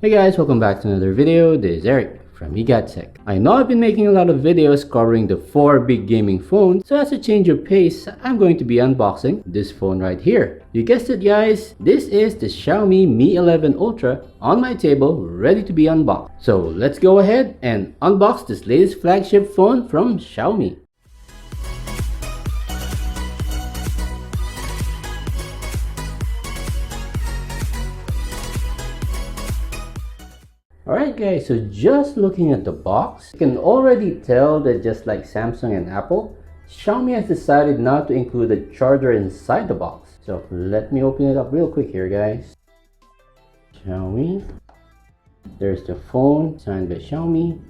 Hey guys, welcome back to another video. This is Eric from Tech. I know I've been making a lot of videos covering the 4 big gaming phones, so as a change of pace, I'm going to be unboxing this phone right here. You guessed it guys, this is the Xiaomi Mi 11 Ultra on my table, ready to be unboxed. So let's go ahead and unbox this latest flagship phone from Xiaomi. Alright guys, so just looking at the box, you can already tell that just like Samsung and Apple, Xiaomi has decided not to include a charger inside the box. So let me open it up real quick here guys. Xiaomi. There's the phone signed by Xiaomi.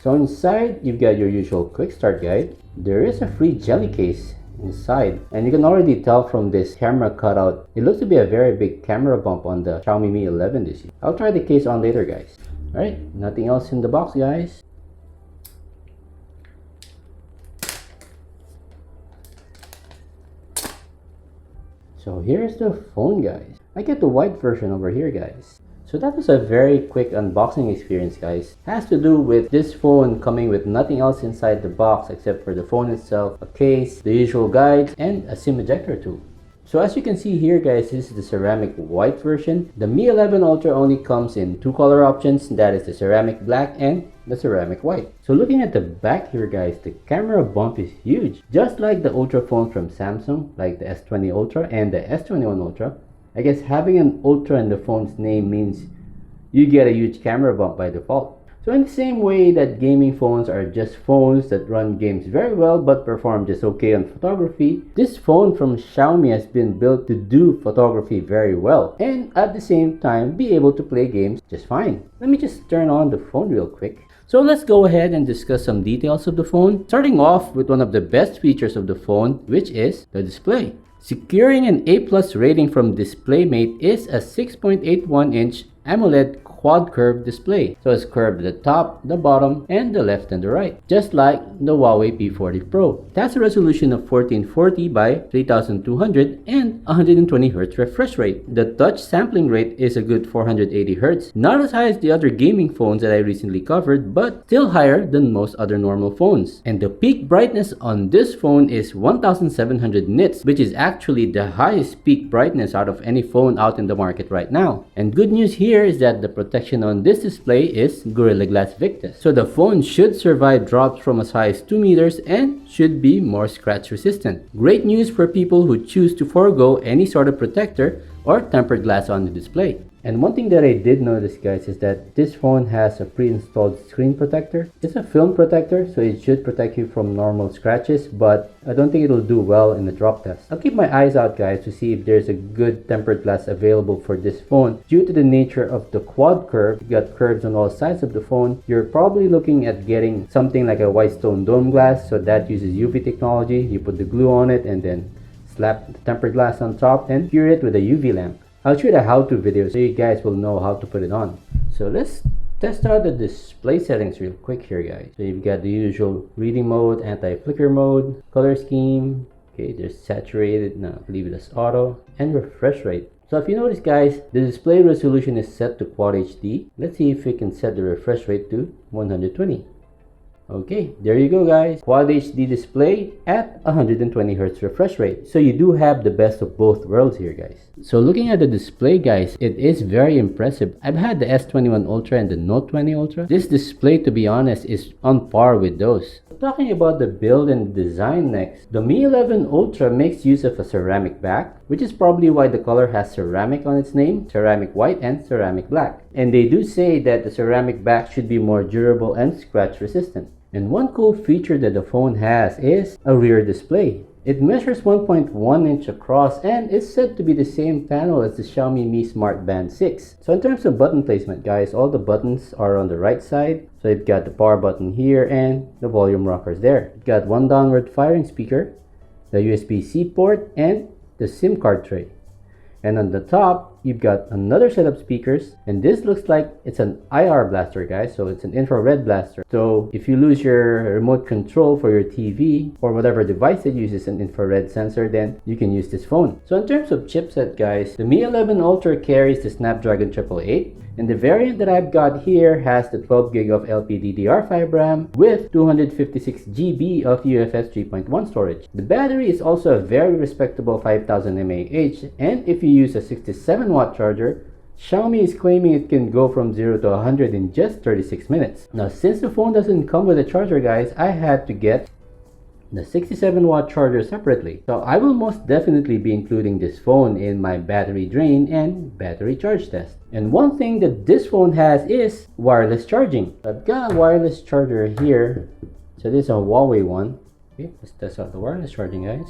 So inside, you've got your usual quick start guide. There is a free jelly case inside, and you can already tell from this camera cutout, it looks to be a very big camera bump on the Xiaomi Mi 11 this year. I'll try the case on later guys. Alright, nothing else in the box guys. So here's the phone guys. I get the white version over here guys. So that was a very quick unboxing experience guys. It has to do with this phone coming with nothing else inside the box except for the phone itself, a case, the usual guides, and a SIM ejector tool. So as you can see here guys, this is the ceramic white version. The Mi 11 Ultra only comes in 2 color options, that is the ceramic black and the ceramic white. So looking at the back here guys, the camera bump is huge. Just like the Ultra phone from Samsung, like the S20 Ultra and the S21 Ultra. I guess having an Ultra in the phone's name means you get a huge camera bump by default. So in the same way that gaming phones are just phones that run games very well but perform just okay on photography, this phone from Xiaomi has been built to do photography very well and at the same time be able to play games just fine. Let me just turn on the phone real quick. So let's go ahead and discuss some details of the phone, starting off with one of the best features of the phone, which is the display. Securing an A+ rating from DisplayMate is a 6.81-inch AMOLED quad curved display. So it's curved at the top, the bottom, and the left and the right, just like the Huawei P40 Pro. It has a resolution of 1440 by 3200 and 120Hz refresh rate. The touch sampling rate is a good 480Hz, not as high as the other gaming phones that I recently covered, but still higher than most other normal phones. And the peak brightness on this phone is 1700 nits, which is actually the highest peak brightness out of any phone out in the market right now. And good news here is that the protection on this display is Gorilla Glass Victus. So the phone should survive drops from as high as 2 meters and should be more scratch resistant. Great news for people who choose to forego any sort of protector or tempered glass on the display. And one thing that I did notice guys is that this phone has a pre-installed screen protector. It's a film protector, so it should protect you from normal scratches, but I don't think it'll do well in the drop test. I'll keep my eyes out guys to see if there's a good tempered glass available for this phone. Due to the nature of the quad curve, you got curves on all sides of the phone, you're probably looking at getting something like a white stone dome glass, so that uses UV technology. You put the glue on it and then slap the tempered glass on top and cure it with a UV lamp. I'll shoot a how-to video so you guys will know how to put it on. So let's test out the display settings real quick here guys. So you've got the usual reading mode, anti-flicker mode, color scheme. Okay, there's saturated, now leave it as auto, and refresh rate. So if you notice guys, the display resolution is set to Quad HD. Let's see if we can set the refresh rate to 120. Okay, there you go guys, Quad HD display at 120Hz refresh rate. So you do have the best of both worlds here guys. So looking at the display guys, it is very impressive. I've had the S21 Ultra and the Note 20 Ultra. This display, to be honest, is on par with those. Talking about the build and design next, the Mi 11 Ultra makes use of a ceramic back, which is probably why the color has ceramic on its name, ceramic white and ceramic black. And they do say that the ceramic back should be more durable and scratch resistant. And one cool feature that the phone has is a rear display. It measures 1.1 inch across and is said to be the same panel as the Xiaomi Mi Smart Band 6. So in terms of button placement guys, all the buttons are on the right side. So you've got the power button here and the volume rockers there. You've got one downward firing speaker, the USB-C port, and the SIM card tray. And on the top, you've got another set of speakers, and this looks like it's an IR blaster, guys. So it's an infrared blaster. So if you lose your remote control for your TV or whatever device that uses an infrared sensor, then you can use this phone. So in terms of chipset, guys, the Mi 11 Ultra carries the Snapdragon 888. And the variant that I've got here has the 12 gig of LPDDR5 RAM with 256 GB of UFS 3.1 storage. The battery is also a very respectable 5000 mAh, and if you use a 67 watt charger, Xiaomi is claiming it can go from 0 to 100 in just 36 minutes. Now, since the phone doesn't come with a charger, guys, I had to get the 67 watt charger separately. So I will most definitely be including this phone in my battery drain and battery charge test. And one thing that this phone has is wireless charging. I've got a wireless charger here. So this is a Huawei one. Okay, let's test out the wireless charging, guys.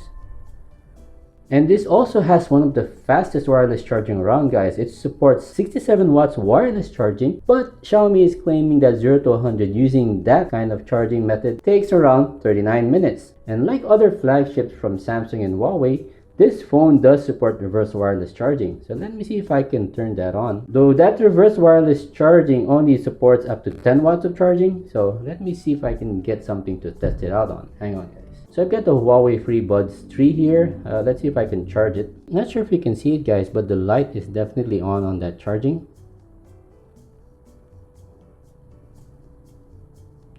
And this also has one of the fastest wireless charging around, guys. It supports 67 watts wireless charging, but Xiaomi is claiming that 0 to 100 using that kind of charging method takes around 39 minutes. And like other flagships from Samsung and Huawei, this phone does support reverse wireless charging. So let me see if I can turn that on. Though that reverse wireless charging only supports up to 10 watts of charging. So let me see if I can get something to test it out on. Hang on, guys. So I've got the Huawei FreeBuds 3 here. Let's see if I can charge it. Not sure if you can see it, guys, but the light is definitely on that charging.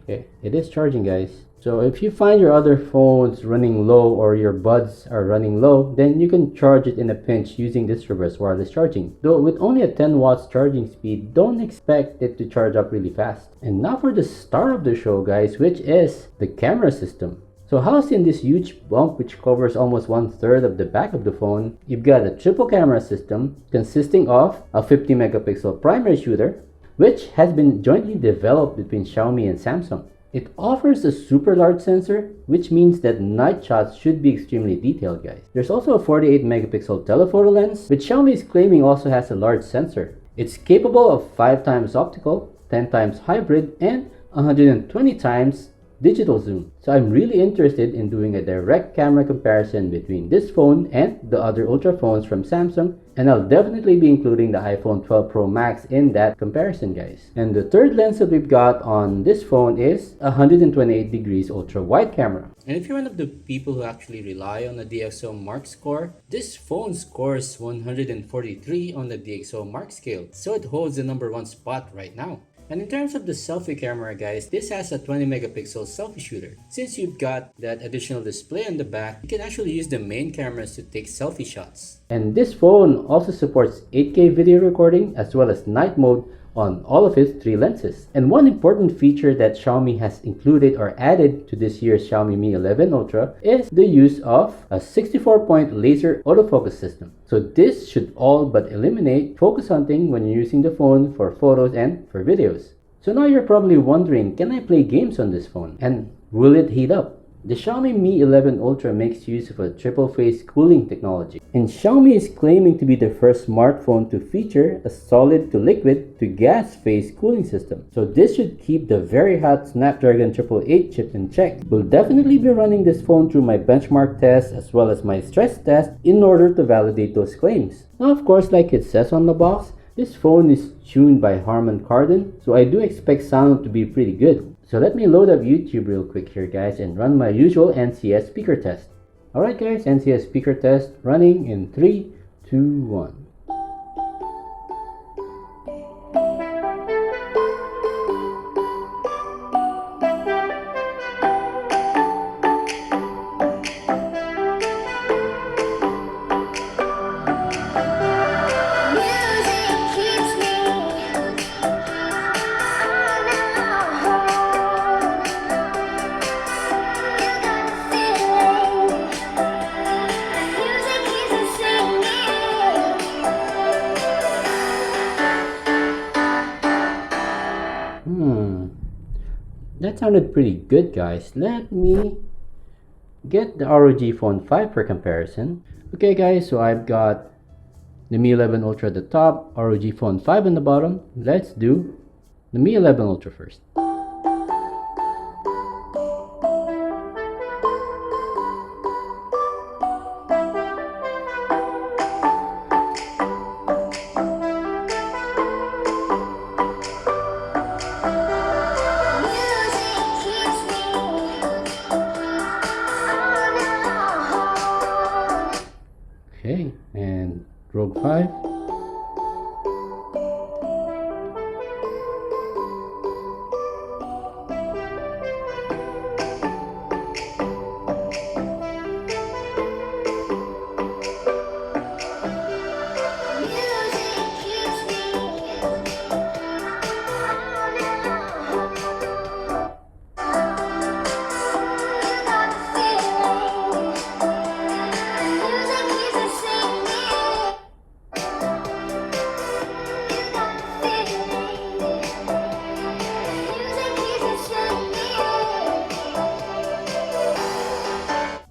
Okay, it is charging, guys. So if you find your other phones running low or your buds are running low, then you can charge it in a pinch using this reverse wireless charging. Though with only a 10 watts charging speed, don't expect it to charge up really fast. And now for the star of the show, guys, which is the camera system. So housed in this huge bump which covers almost 1/3 of the back of the phone, you've got a triple camera system consisting of a 50 megapixel primary shooter, which has been jointly developed between Xiaomi and Samsung. It offers a super large sensor, which means that night shots should be extremely detailed, guys. There's also a 48 megapixel telephoto lens, which Xiaomi is claiming also has a large sensor. It's capable of 5 times optical, 10 times hybrid, and 120 times digital zoom. So I'm really interested in doing a direct camera comparison between this phone and the other Ultra phones from Samsung, and I'll definitely be including the iPhone 12 Pro Max in that comparison, guys. And the third lens that we've got on this phone is a 128 degrees ultra wide camera. And if you're one of the people who actually rely on the DxO Mark score, this phone scores 143 on the DxO Mark scale, so it holds the #1 spot right now. And in terms of the selfie camera, guys, this has a 20 megapixel selfie shooter. Since you've got that additional display on the back, you can actually use the main cameras to take selfie shots. And this phone also supports 8K video recording as well as night mode on all of its 3 lenses. And one important feature that Xiaomi has included or added to this year's Xiaomi Mi 11 Ultra is the use of a 64-point laser autofocus system. So this should all but eliminate focus hunting when you're using the phone for photos and for videos. So now you're probably wondering, can I play games on this phone? And will it heat up? The Xiaomi Mi 11 Ultra makes use of a triple-phase cooling technology. And Xiaomi is claiming to be the first smartphone to feature a solid to liquid to gas phase cooling system. So this should keep the very hot Snapdragon 888 chip in check. We'll definitely be running this phone through my benchmark test as well as my stress test in order to validate those claims. Now, of course, like it says on the box, this phone is tuned by Harman Kardon, so I do expect sound to be pretty good. So let me load up YouTube real quick here, guys, and run my usual NCS speaker test. Alright guys, NCS speaker test running in 3, 2, 1. That sounded pretty good, guys. Let me get the ROG Phone 5 for comparison. Okay guys, so I've got the Mi 11 Ultra at the top, ROG Phone 5 on the bottom. Let's do the Mi 11 Ultra first. Rogue 5.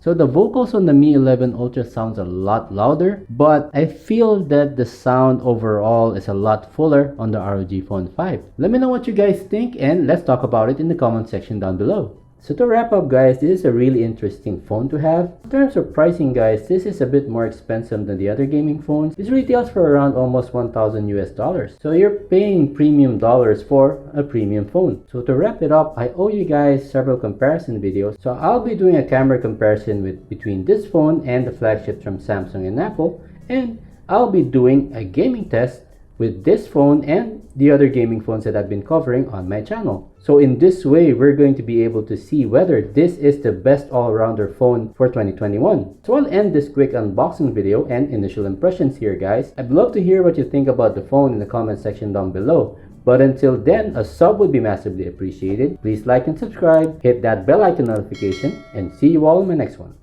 So the vocals on the Mi 11 Ultra sounds a lot louder, but I feel that the sound overall is a lot fuller on the ROG Phone 5. Let me know what you guys think and let's talk about it in the comment section down below. So to wrap up guys, this is a really interesting phone to have. In terms of pricing guys, this is a bit more expensive than the other gaming phones. This retails for around almost 1,000 US dollars. So you're paying premium dollars for a premium phone. So to wrap it up, I owe you guys several comparison videos. So I'll be doing a camera comparison between this phone and the flagships from Samsung and Apple. And I'll be doing a gaming test with this phone and the other gaming phones that I've been covering on my channel. So in this way, we're going to be able to see whether this is the best all-rounder phone for 2021. So I'll end this quick unboxing video and initial impressions here guys. I'd love to hear what you think about the phone in the comment section down below. But until then, a sub would be massively appreciated. Please like and subscribe, hit that bell icon notification, and see you all in my next one.